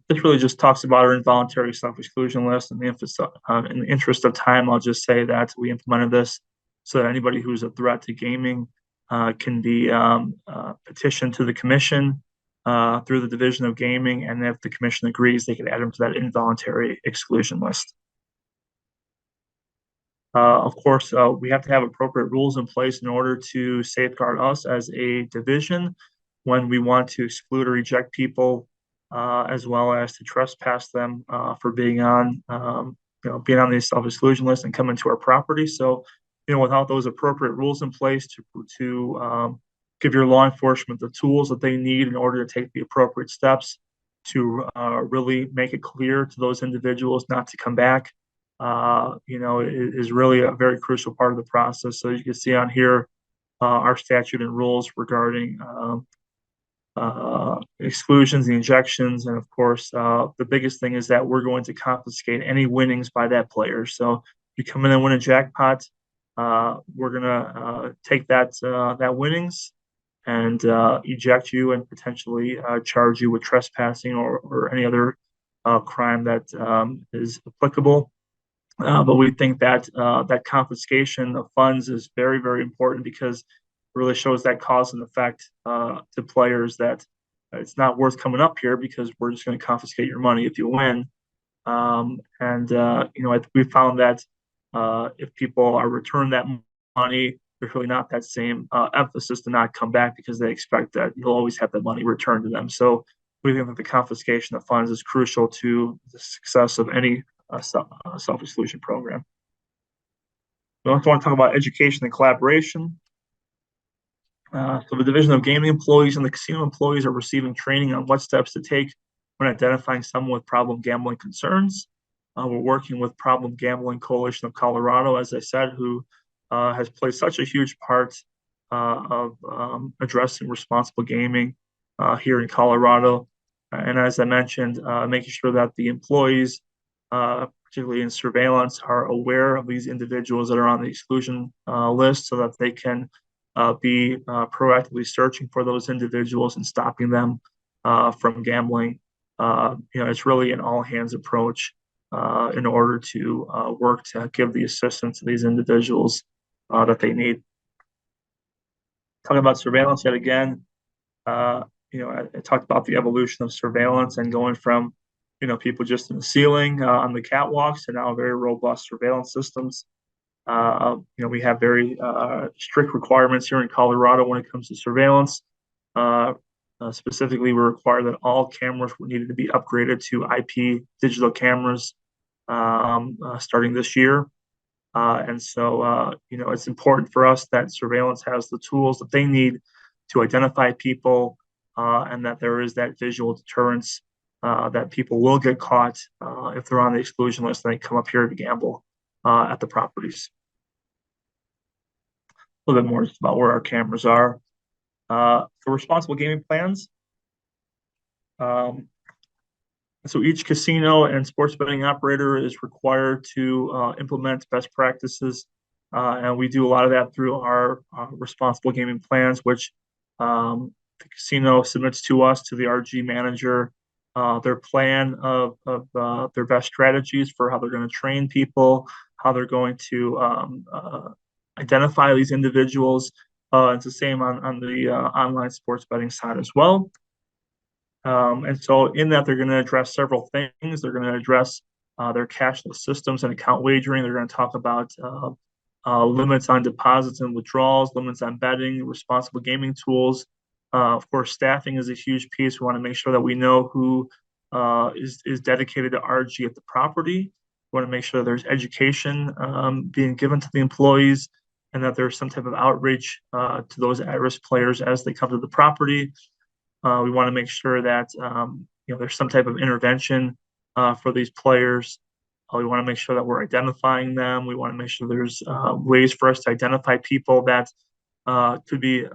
Speaker 1: This really just talks about our involuntary self-exclusion list. And in the interest of time, I'll just say that we implemented this so that anybody who's a threat to gaming can be petitioned to the commission through the Division of Gaming. And if the commission agrees, they can add them to that involuntary exclusion list. Of course, we have to have appropriate rules in place in order to safeguard us as a division when we want to exclude or eject people, as well as to trespass them for being on, being on the self-exclusion list and coming to our property. So, without those appropriate rules in place to give your law enforcement the tools that they need in order to take the appropriate steps to really make it clear to those individuals not to come back, is really a very crucial part of the process. So you can see on here our statute and rules regarding exclusions, the injections, and of course, the biggest thing is that we're going to confiscate any winnings by that player. So if you come in and win a jackpot, we're gonna take that winnings and eject you and potentially charge you with trespassing or any other crime that is applicable. But we think that that confiscation of funds is very, very important because it really shows that cause and effect to players that it's not worth coming up here because we're just going to confiscate your money if you win. We found that if people are returned that money, there's really not that same emphasis to not come back because they expect that you'll always have that money returned to them. So we think that the confiscation of funds is crucial to the success of any self-exclusion program. We also want to talk about education and collaboration. So the Division of Gaming employees and the casino employees are receiving training on what steps to take when identifying someone with problem gambling concerns. We're working with Problem Gambling Coalition of Colorado, as I said, who has played such a huge part of addressing responsible gaming here in Colorado. And as I mentioned, making sure that the employees, particularly in surveillance, are aware of these individuals that are on the exclusion list so that they can be proactively searching for those individuals and stopping them from gambling. It's really an all-hands approach in order to work to give the assistance to these individuals that they need. Talking about surveillance yet again, I talked about the evolution of surveillance and going from, people just in the ceiling on the catwalks to now very robust surveillance systems. We have very strict requirements here in Colorado when it comes to surveillance. Specifically, we require that all cameras needed to be upgraded to IP digital cameras starting this year. It's important for us that surveillance has the tools that they need to identify people and that there is that visual deterrence that people will get caught if they're on the exclusion list and they come up here to gamble at the properties. A little bit more just about where our cameras are. For responsible gaming plans, so each casino and sports betting operator is required to implement best practices, and we do a lot of that through our responsible gaming plans, which the casino submits to us, to the RG manager, their plan of their best strategies for how they're going to train people, how they're going to identify these individuals. It's the same on the online sports betting side as well. And so in that, they're going to address several things. They're going to address their cashless systems and account wagering. They're going to talk about limits on deposits and withdrawals, limits on betting, responsible gaming tools. Of course, staffing is a huge piece. We want to make sure that we know who is dedicated to RG at the property. We want to make sure that there's education being given to the employees and that there's some type of outreach to those at-risk players as they come to the property. We want to make sure that there's some type of intervention for these players We want to make sure that we're identifying them. We want to make sure there's ways for us to identify people that could be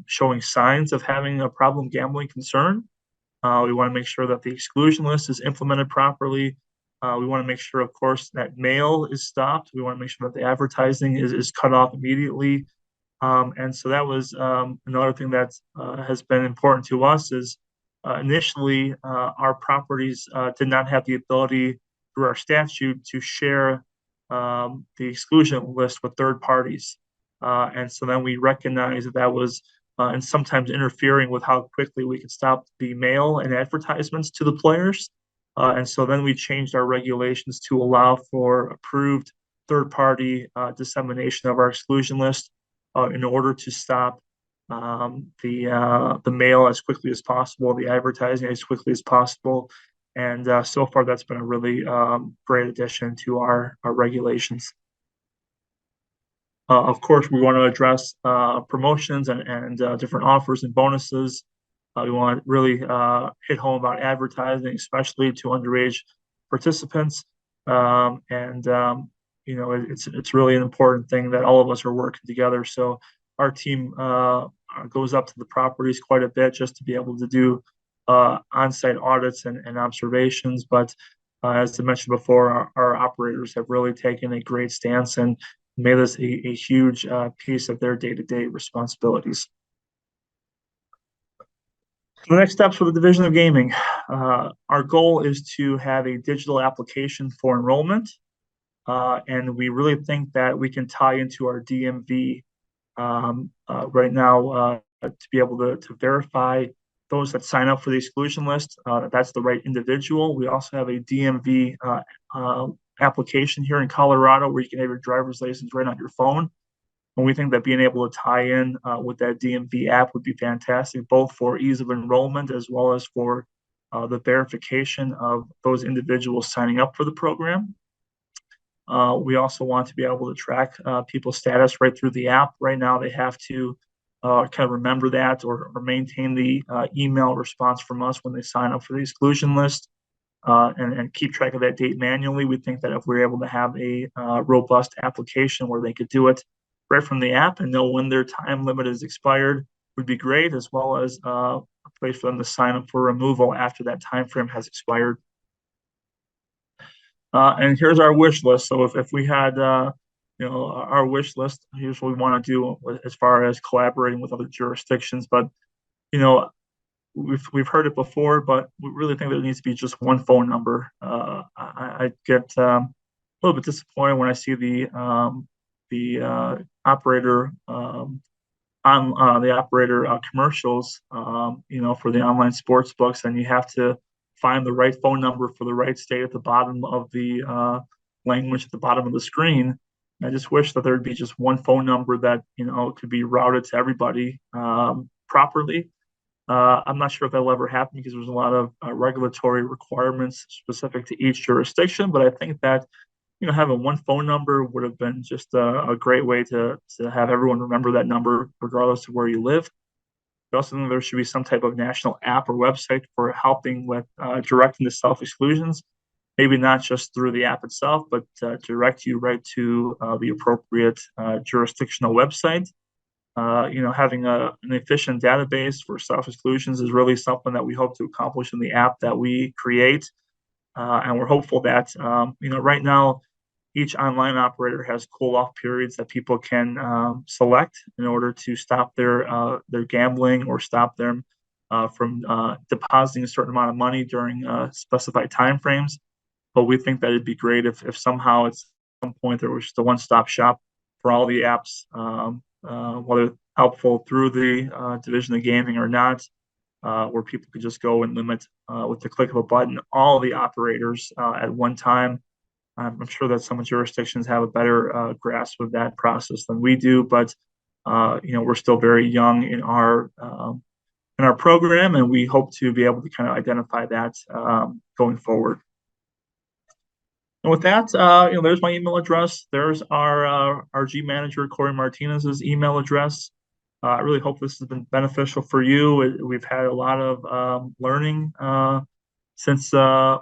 Speaker 1: showing signs of having a problem gambling concern. We want to make sure that the exclusion list is implemented properly. We want to make sure, of course, that mail is stopped. We want to make sure that the advertising is cut off immediately. And so that was another thing that has been important to us is initially our properties did not have the ability through our statute to share the exclusion list with third parties. And so then we recognized that that was and sometimes interfering with how quickly we could stop the mail and advertisements to the players. And so then we changed our regulations to allow for approved third-party dissemination of our exclusion list in order to stop the mail as quickly as possible, the advertising as quickly as possible. And so far, that's been a really great addition to our regulations. Of course, we want to address promotions and different offers and bonuses. We want to really hit home about advertising, especially to underage participants. It's really an important thing that all of us are working together. So our team goes up to the properties quite a bit just to be able to do on-site audits and observations. But as I mentioned before, our operators have really taken a great stance and made this a huge piece of their day-to-day responsibilities. So the next steps for the Division of Gaming. Our goal is to have a digital application for enrollment. And we really think that we can tie into our DMV right now to be able to verify those that sign up for the exclusion list. That's the right individual. We also have a DMV application here in Colorado where you can have your driver's license right on your phone. And we think that being able to tie in with that DMV app would be fantastic, both for ease of enrollment as well as for the verification of those individuals signing up for the program. We also want to be able to track people's status right through the app. Right now, they have to kind of remember that or maintain the email response from us when they sign up for the exclusion list and keep track of that date manually. We think that if we're able to have a robust application where they could do it right from the app and know when their time limit is expired would be great, as well as a place for them to sign up for removal after that time frame has expired. And here's our wish list. So if we had, our wish list, here's what we want to do as far as collaborating with other jurisdictions. But, we've heard it before, but we really think there needs to be just one phone number. I get a little bit disappointed when I see the operator commercials, for the online sports books, and you have to find the right phone number for the right state at the bottom of the language at the bottom of the screen. I just wish that there'd be just one phone number that could be routed to everybody properly. I'm not sure if that'll ever happen because there's a lot of regulatory requirements specific to each jurisdiction, but I think that having one phone number would have been just a great way to have everyone remember that number regardless of where you live. We also think there should be some type of national app or website for helping with directing to self-exclusions, maybe not just through the app itself, but direct you right to the appropriate jurisdictional website. Having an efficient database for self-exclusions is really something that we hope to accomplish in the app that we create. And we're hopeful that, right now, each online operator has cool-off periods that people can select in order to stop their gambling or stop them from depositing a certain amount of money during specified timeframes. But we think that it'd be great if somehow at some point there was just a one-stop shop for all the apps, whether helpful through the Division of Gaming or not, where people could just go and limit with the click of a button all the operators at one time. I'm sure that some jurisdictions have a better grasp of that process than we do, but we're still very young in our program, and we hope to be able to kind of identify that going forward. And with that, there's my email address. There's our G manager, Corey Martinez's email address. I really hope this has been beneficial for you. We've had a lot of learning since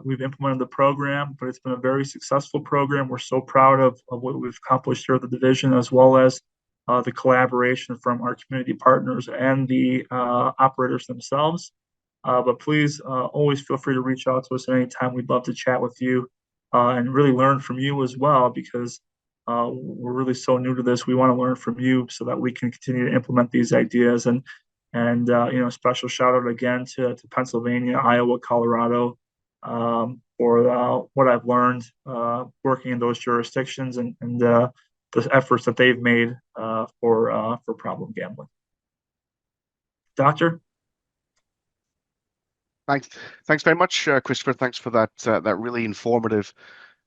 Speaker 1: we've implemented the program, but it's been a very successful program. We're so proud of what we've accomplished here at the division, as well as the collaboration from our community partners and the operators themselves. But please always feel free to reach out to us at any time. We'd love to chat with you and really learn from you as well, because we're really so new to this. We want to learn from you so that we can continue to implement these ideas. And special shout out again to Pennsylvania, Iowa, Colorado for what I've learned working in those jurisdictions and the efforts that they've made for problem gambling. Doctor?
Speaker 2: Thanks very much, Christopher. Thanks for that really informative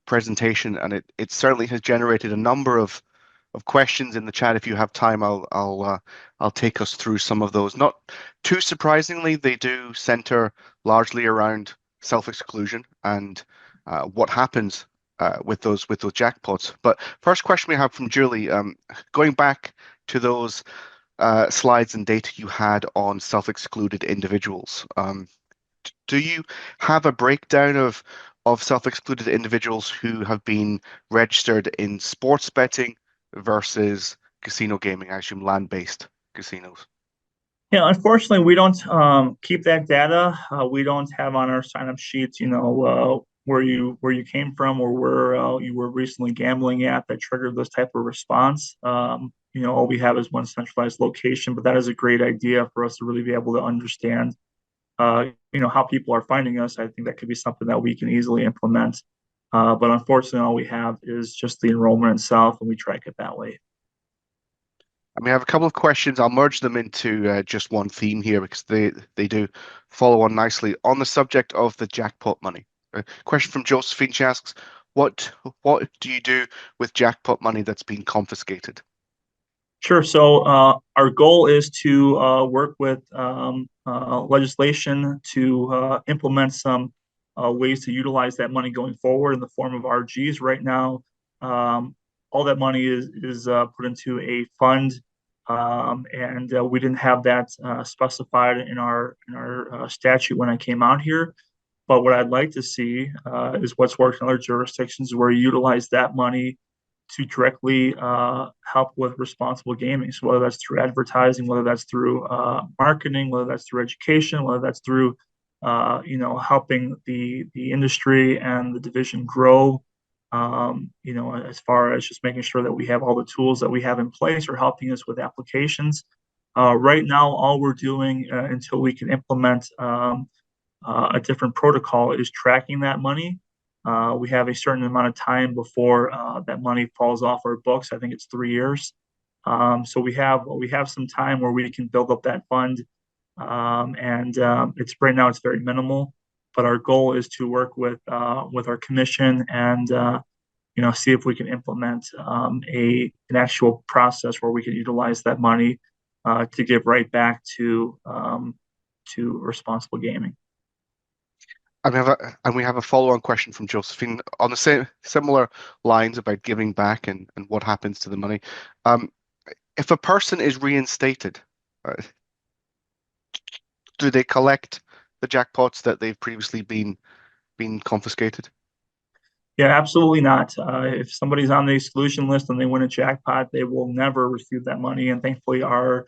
Speaker 2: presentation, and it certainly has generated a number of questions in the chat. If you have time, I'll take us through some of those. Not too surprisingly, they do center largely around self-exclusion and what happens with those jackpots. But first question we have from Julie, going back to those slides and data you had on self-excluded individuals. Do you have a breakdown of self-excluded individuals who have been registered in sports betting versus casino gaming, I assume land-based casinos?
Speaker 1: Yeah, unfortunately, we don't keep that data. We don't have on our sign-up sheets, where you came from or where you were recently gambling at that triggered this type of response. All we have is one centralized location, but that is a great idea for us to really be able to understand how people are finding us. I think that could be something that we can easily implement. But unfortunately, all we have is just the enrollment itself, and we track it that way.
Speaker 2: And we have a couple of questions. I'll merge them into just one theme here because they do follow on nicely. On the subject of the jackpot money, a question from Josephine. She asks, what do you do with jackpot money that's been confiscated?
Speaker 1: Sure. So our goal is to work with legislation to implement some ways to utilize that money going forward in the form of RGs. Right now, all that money is put into a fund, and we didn't have that specified in our statute when I came out here. But what I'd like to see is what's worked in other jurisdictions where you utilize that money to directly help with responsible gaming. So whether that's through advertising, whether that's through marketing, whether that's through education, whether that's through helping the industry and the division grow. As far as just making sure that we have all the tools that we have in place or helping us with applications. Right now, all we're doing until we can implement a different protocol is tracking that money. We have a certain amount of time before that money falls off our books. I think it's 3 years. So we have some time where we can build up that fund, and it's right now it's very minimal. But our goal is to work with our commission and see if we can implement an actual process where we can utilize that money to give right back to responsible gaming.
Speaker 2: And we have a follow-on question from Josephine on the same similar lines about giving back and what happens to the money. If a person is reinstated, do they collect the jackpots that they've previously been confiscated?
Speaker 1: Yeah, absolutely not. If somebody's on the exclusion list and they win a jackpot, they will never receive that money. And thankfully, our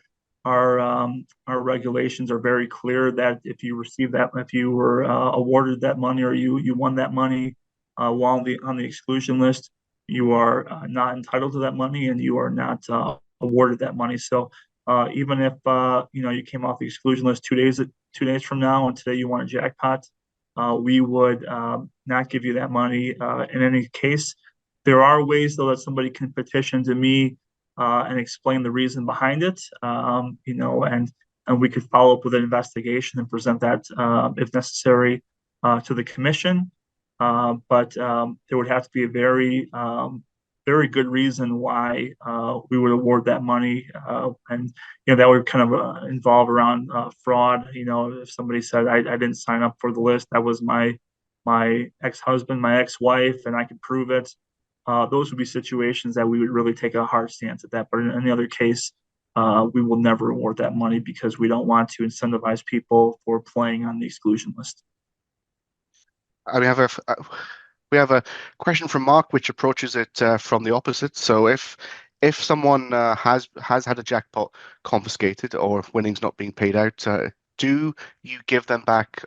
Speaker 1: regulations are very clear that if you receive that, if you were awarded that money or you won that money while on the exclusion list, you are not entitled to that money and you are not awarded that money. So even if you came off the exclusion list 2 days from now and today you won a jackpot, we would not give you that money in any case. There are ways, though, that somebody can petition to me and explain the reason behind it, and we could follow up with an investigation and present that, if necessary, to the commission. But there would have to be a very, very good reason why we would award that money, and that would kind of involve around fraud. If somebody said I didn't sign up for the list, that was my ex-husband, my ex-wife, and I could prove it. Those would be situations that we would really take a hard stance at that. But in any other case, we will never award that money because we don't want to incentivize people for playing on the exclusion list.
Speaker 2: And we have a question from Mark, which approaches it from the opposite. So if someone has had a jackpot confiscated or winnings not being paid out, do you give them back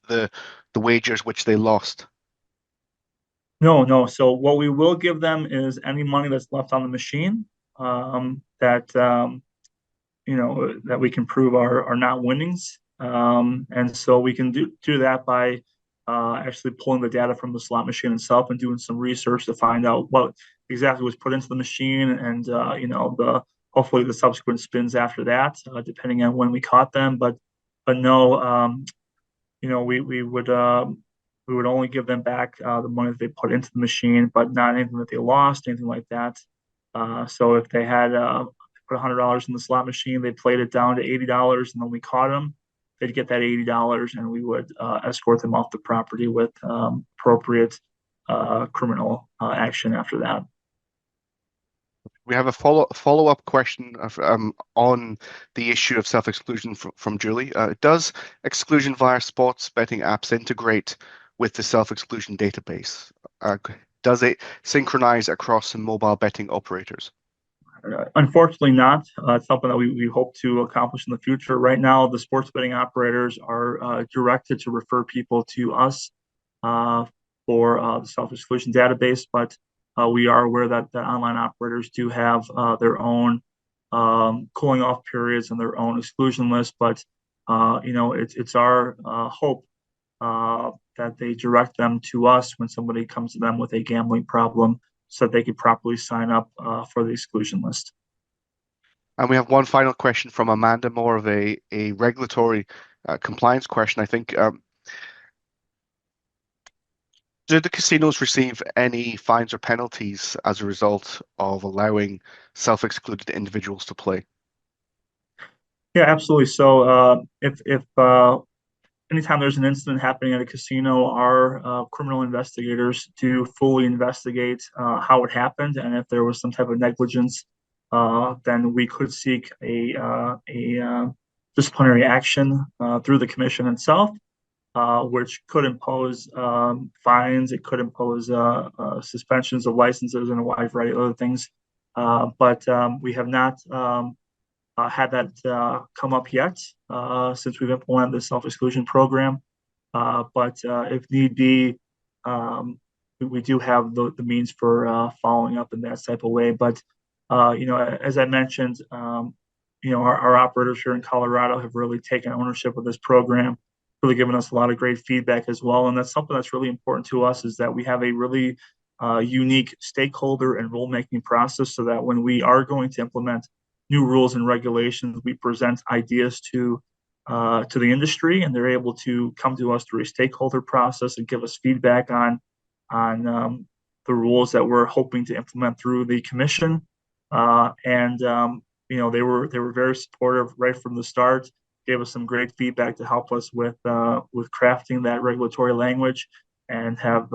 Speaker 2: the the wagers which they lost?
Speaker 1: No, no. So what we will give them is any money that's left on the machine that that we can prove are not winnings. And so we can do that by actually pulling the data from the slot machine itself and doing some research to find out what exactly was put into the machine and the hopefully the subsequent spins after that, depending on when we caught them. But no, we would only give them back the money that they put into the machine, but not anything that they lost, anything like that. So if they had put $100 in the slot machine, they played it down to $80, and then we caught them, they'd get that $80, and we would escort them off the property with appropriate criminal action after that.
Speaker 2: We have a follow up question on the issue of self exclusion from Julie. Does exclusion via sports betting apps integrate with the self exclusion database? Does it synchronize across mobile betting operators?
Speaker 1: Unfortunately, not. It's something that we hope to accomplish in the future. Right now, the sports betting operators are directed to refer people to us uh, for the self-exclusion database, but we are aware that online operators do have their own cooling off periods and their own exclusion list. But it's our hope that they direct them to us when somebody comes to them with a gambling problem, so that they could properly sign up for the exclusion list.
Speaker 2: And we have one final question from Amanda, more of a regulatory compliance question, I think. Do the casinos receive any fines or penalties as a result of allowing self-excluded individuals to play?
Speaker 1: Yeah, absolutely. So if anytime there's an incident happening at a casino, our criminal investigators do fully investigate how it happened, and if there was some type of negligence, then we could seek a disciplinary action through the commission itself, which could impose fines. It could impose suspensions of licenses and a wide variety of other things. But we have not had that come up yet since we've implemented the self-exclusion program. But if need be, we do have the means for following up in that type of way. But as I mentioned, our operators here in Colorado have really taken ownership of this program, really given us a lot of great feedback as well. And that's something that's really important to us, is that we have a really unique stakeholder and rulemaking process, so that when we are going to implement new rules and regulations, we present ideas to the industry, and they're able to come to us through a stakeholder process and give us feedback on the rules that we're hoping to implement through the commission. And they were very supportive right from the start. Gave us some great feedback to help us with crafting that regulatory language, and have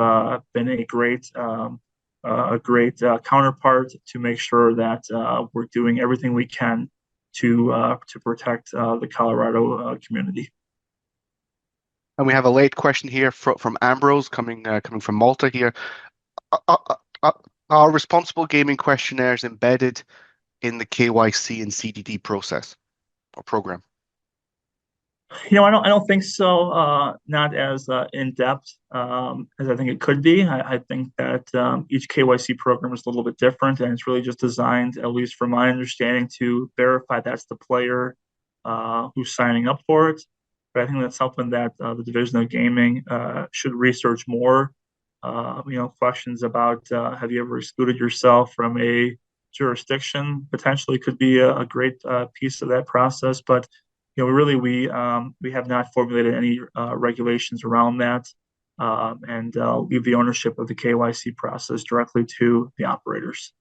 Speaker 1: been a great counterpart to make sure that we're doing everything we can to protect the Colorado community.
Speaker 2: And we have a late question here from Ambrose coming from Malta here. Are, are, are responsible gaming questionnaires embedded in the KYC and CDD process or program?
Speaker 1: I don't think so. Not as in depth as I think it could be. I think that each KYC program is a little bit different, and it's really just designed, at least from my understanding, to verify that's the player who's signing up for it. But I think that's something that the Division of Gaming should research more. Questions about have you ever excluded yourself from a jurisdiction potentially could be a great piece of that process. But we have not formulated any regulations around that, and leave the ownership of the KYC process directly to the operators.